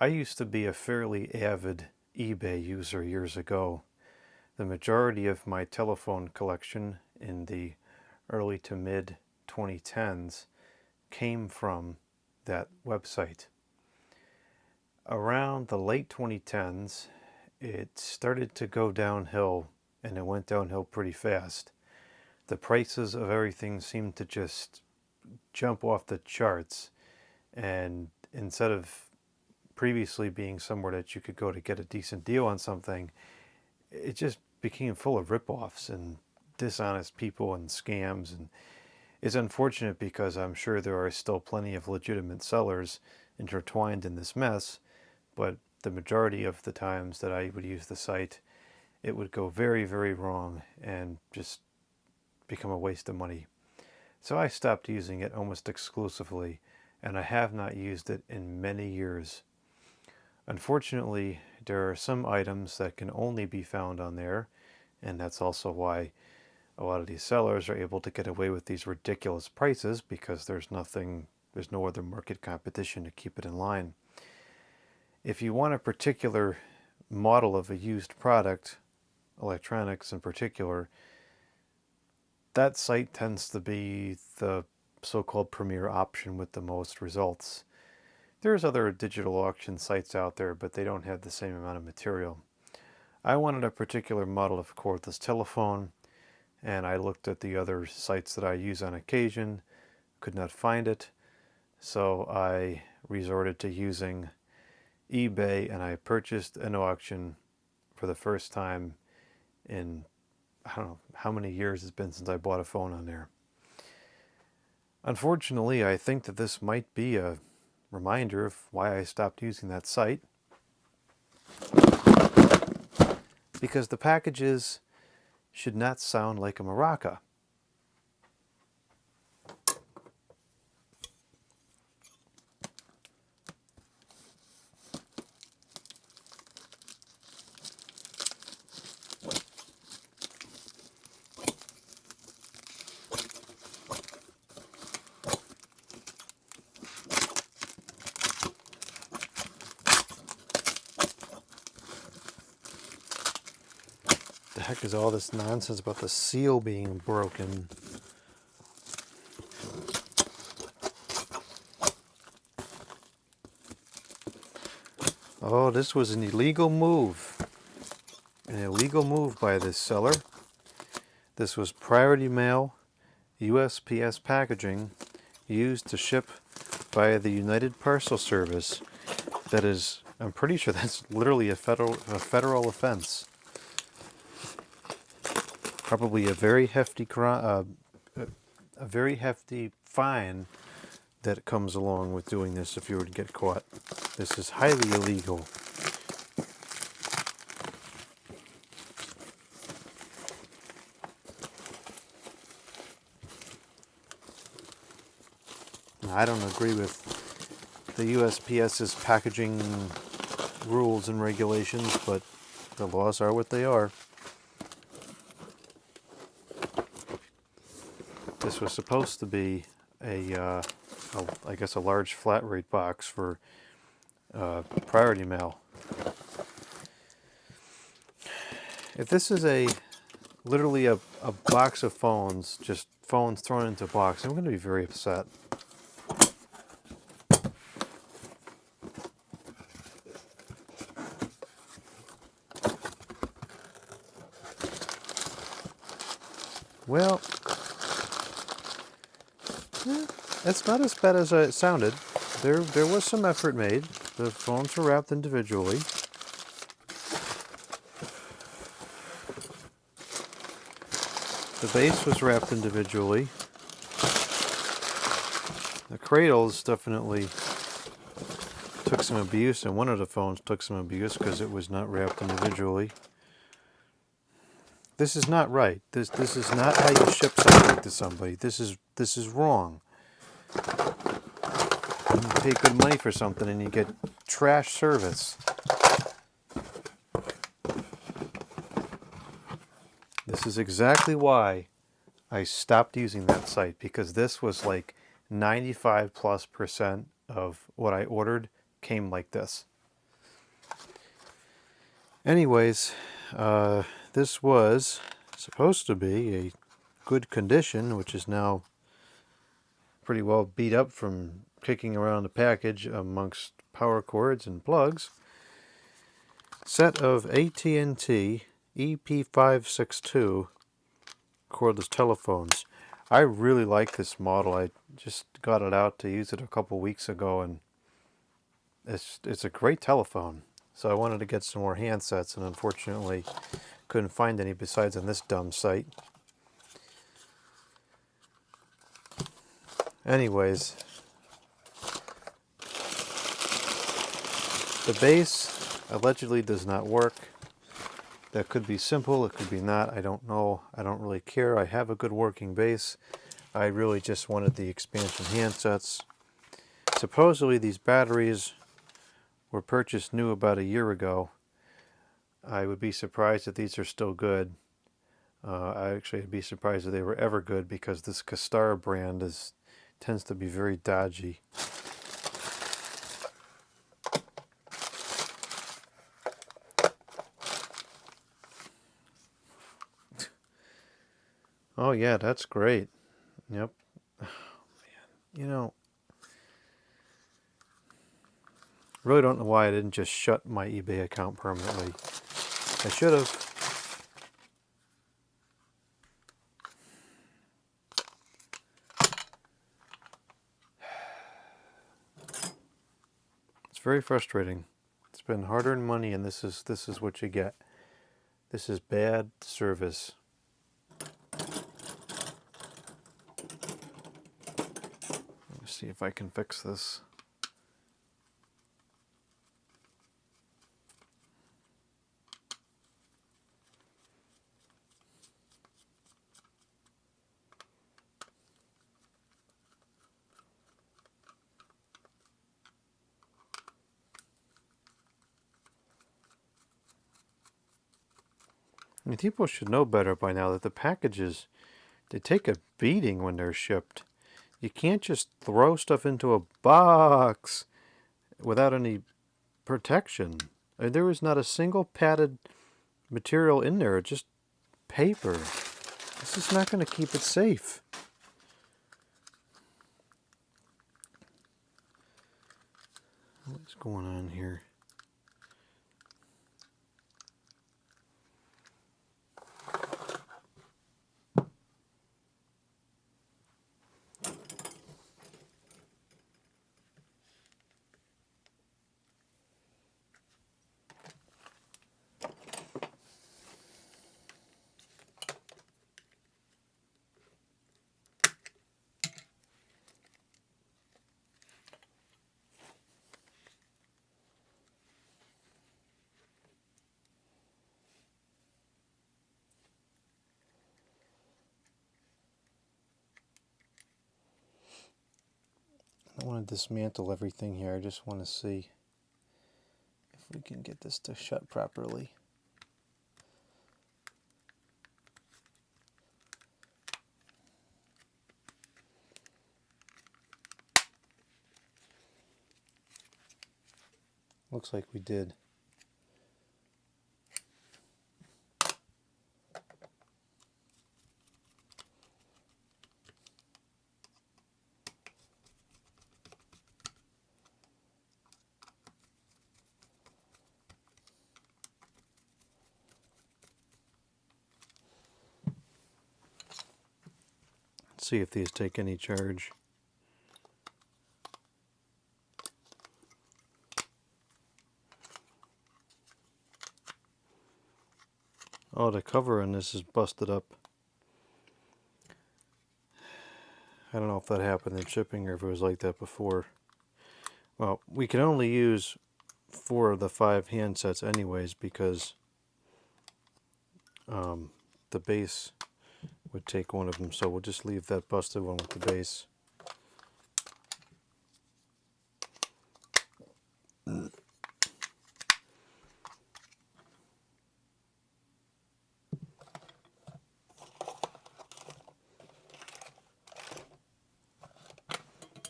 I used to be a fairly avid eBay user years ago. The majority of my telephone collection in the early to mid 2010s came from that website. Around the late 2010s, it started to go downhill, and it went downhill pretty fast. The prices of everything seemed to just jump off the charts, and instead of previously being somewhere that you could go to get a decent deal on something, it just became full of ripoffs and dishonest people and scams. And it's unfortunate because I'm sure there are still plenty of legitimate sellers intertwined in this mess, but the majority of the times that I would use the site, it would go very, very wrong and just become a waste of money. So I stopped using it almost exclusively, and I have not used it in many years. Unfortunately, there are some items that can only be found on there, and that's also why a lot of these sellers are able to get away with these ridiculous prices, because there's no other market competition to keep it in line. If you want a particular model of a used product, electronics in particular, that site tends to be the so-called premier option with the most results. There's other digital auction sites out there, but they don't have the same amount of material. I wanted a particular model of cordless telephone, and I looked at the other sites that I use on occasion, could not find it, so I resorted to using eBay, and I purchased an auction for the first time in, I don't know how many years it's been since I bought a phone on there. Unfortunately, I think that this might be a reminder of why I stopped using that site, because the packages should not sound like a maraca. The heck is all this nonsense about the seal being broken? Oh, this was an illegal move. An illegal move by this seller. This was priority mail, USPS packaging, used to ship via the United Parcel Service. That is, I'm pretty sure that's literally a federal offense. Probably a very hefty fine that comes along with doing this if you were to get caught. This is highly illegal. I don't agree with the USPS's packaging rules and regulations, but the laws are what they are. This was supposed to be I guess a large flat rate box for priority mail. If this is literally a box of phones, just phones thrown into a box, I'm going to be very upset. Well, it's not as bad as it sounded. There was some effort made. The phones were wrapped individually. The base was wrapped individually. The cradles definitely took some abuse, and one of the phones took some abuse because it was not wrapped individually. This is not right. This is not how you ship something to somebody. This is wrong. You pay good money for something and you get trash service. This is exactly why I stopped using that site, because this was like 95+% of what I ordered came like this. Anyways, this was supposed to be a good condition, which is now pretty well beat up from kicking around the package amongst power cords and plugs. Set of AT&T EP562 cordless telephones. I really like this model. I just got it out to use it a couple weeks ago, and it's a great telephone. So I wanted to get some more handsets, and unfortunately couldn't find any besides on this dumb site. Anyways, the base allegedly does not work. That could be simple, it could be not, I don't know. I don't really care. I have a good working base. I really just wanted the expansion handsets. Supposedly these batteries were purchased new about a year ago. I would be surprised if these are still good. I actually would be surprised if they were ever good, because this Castar brand tends to be very dodgy. Oh yeah, that's great. Yep. Oh, man. You know, really don't know why I didn't just shut my eBay account permanently. I should have. It's very frustrating. It's been hard-earned money, and this is what you get. This is bad service. Let's see if I can fix this. I mean, people should know better by now that the packages, they take a beating when they're shipped. You can't just throw stuff into a box without any protection. I mean, there was not a single padded material in there, just paper. This is not going to keep it safe. What's going on here? I don't want to dismantle everything here. I just want to see if we can get this to shut properly. Looks like we did. Let's see if these take any charge. Oh, the cover on this is busted up. I don't know if that happened in shipping or if it was like that before. Well, we can only use 4 of the 5 handsets anyways, because the base would take one of them. So we'll just leave that busted one with the base.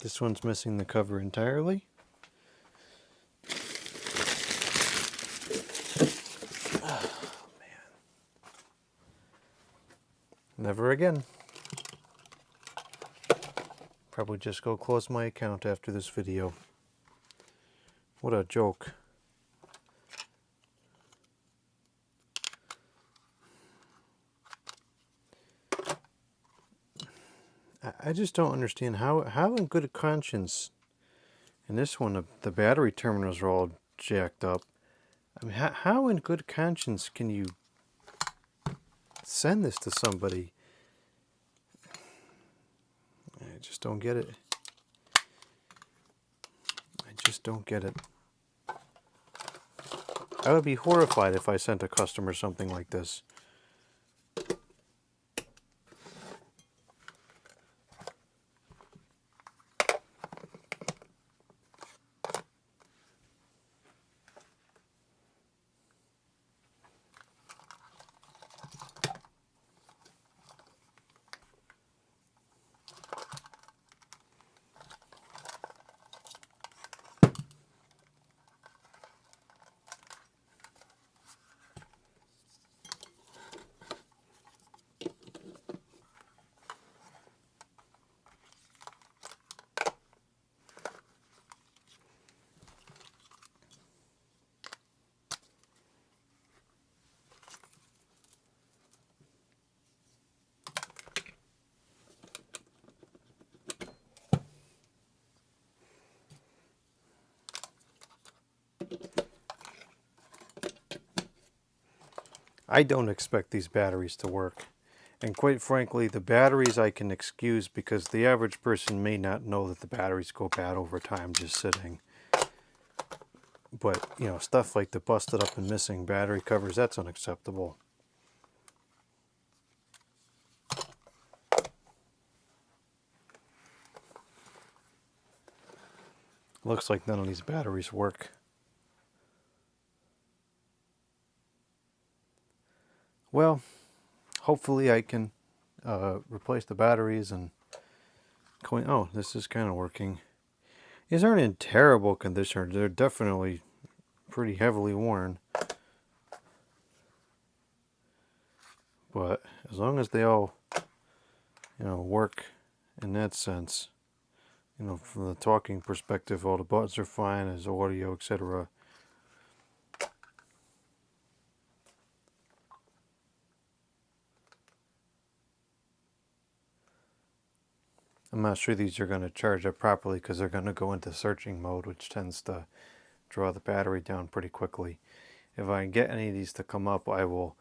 This one's missing the cover entirely. Never again. Probably just go close my account after this video. What a joke. I just don't understand how in good conscience, in this one the battery terminals are all jacked up. I mean, how in good conscience can you send this to somebody? I just don't get it. I just don't get it. I would be horrified if I sent a customer something like this. I don't expect these batteries to work. And quite frankly, the batteries I can excuse because the average person may not know that the batteries go bad over time just sitting. But, you know, stuff like the busted up and missing battery covers, that's unacceptable. Looks like none of these batteries work. Well, hopefully I can replace the batteries and oh, this is kind of working. These aren't in terrible condition. They're definitely pretty heavily worn. But as long as they all, you know, work in that sense, you know, from the talking perspective, all the buttons are fine, as audio, etc. I'm not sure these are going to charge up properly because they're going to go into searching mode, which tends to draw the battery down pretty quickly. If I can get any of these to come up, I will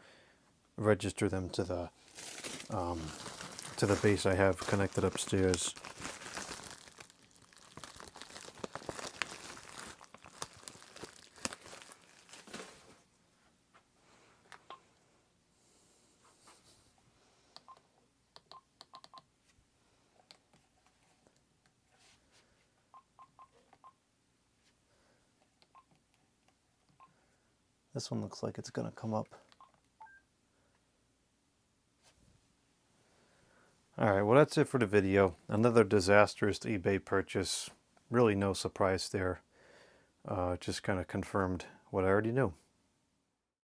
register them to the base I have connected upstairs. This one looks like it's going to come up. Alright, well that's it for the video. Another disastrous eBay purchase. Really no surprise there. Just kind of confirmed what I already knew.